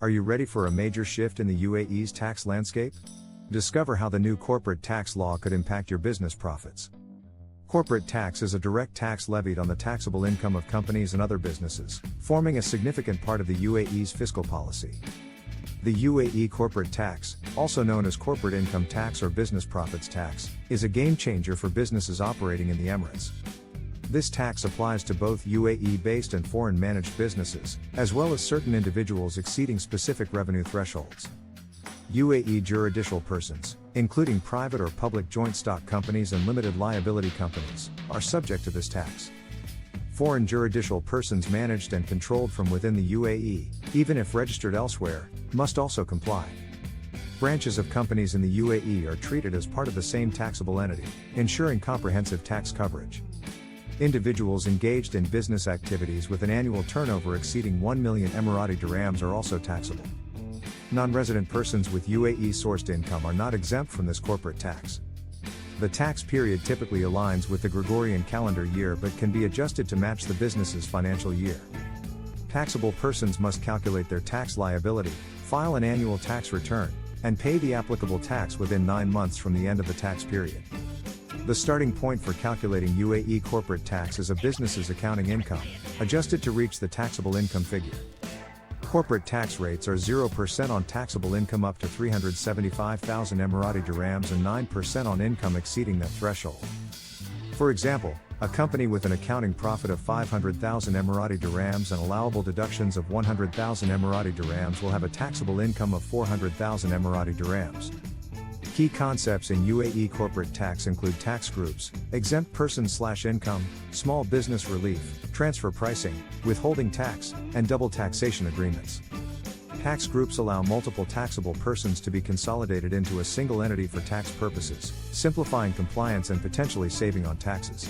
Are you ready for a major shift in the UAE's tax landscape? Discover how the new corporate tax law could impact your business profits. Corporate tax is a direct tax levied on the taxable income of companies and other businesses, forming a significant part of the UAE's fiscal policy. The UAE Corporate Tax, also known as corporate income tax or business profits tax, is a game changer for businesses operating in the Emirates. This tax applies to both UAE-based and foreign-managed businesses, as well as certain individuals exceeding specific revenue thresholds. UAE Juridical Persons, including private or public joint stock companies and limited liability companies, are subject to this tax. Foreign juridical persons managed and controlled from within the UAE, even if registered elsewhere, must also comply. Branches of companies in the UAE are treated as part of the same taxable entity, ensuring comprehensive tax coverage. Individuals engaged in business activities with an annual turnover exceeding 1 million Emirati dirhams are also taxable. Non-resident persons with UAE-sourced income are not exempt from this corporate tax. The tax period typically aligns with the Gregorian calendar year but can be adjusted to match the business's financial year. Taxable persons must calculate their tax liability, file an annual tax return, and pay the applicable tax within 9 months from the end of the tax period. The starting point for calculating UAE corporate tax is a business's accounting income, adjusted to reach the taxable income figure. Corporate tax rates are 0% on taxable income up to 375,000 Emirati dirhams and 9% on income exceeding that threshold. For example, a company with an accounting profit of 500,000 Emirati dirhams and allowable deductions of 100,000 Emirati dirhams will have a taxable income of 400,000 Emirati dirhams. Key concepts in UAE corporate tax include tax groups, exempt persons/income, small business relief, transfer pricing, withholding tax, and double taxation agreements. Tax groups allow multiple taxable persons to be consolidated into a single entity for tax purposes, simplifying compliance and potentially saving on taxes.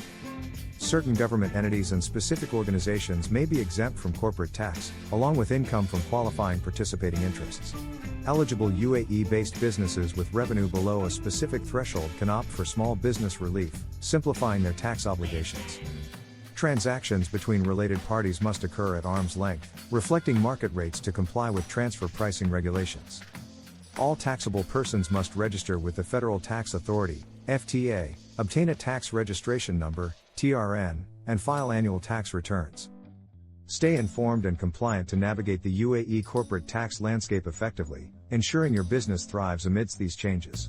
Certain government entities and specific organizations may be exempt from corporate tax, along with income from qualifying participating interests. Eligible UAE-based businesses with revenue below a specific threshold can opt for small business relief, simplifying their tax obligations. Transactions between related parties must occur at arm's length, reflecting market rates to comply with transfer pricing regulations. All taxable persons must register with the Federal Tax Authority, FTA, obtain a tax registration number, TRN, and file annual tax returns. Stay informed and compliant to navigate the UAE corporate tax landscape effectively, ensuring your business thrives amidst these changes.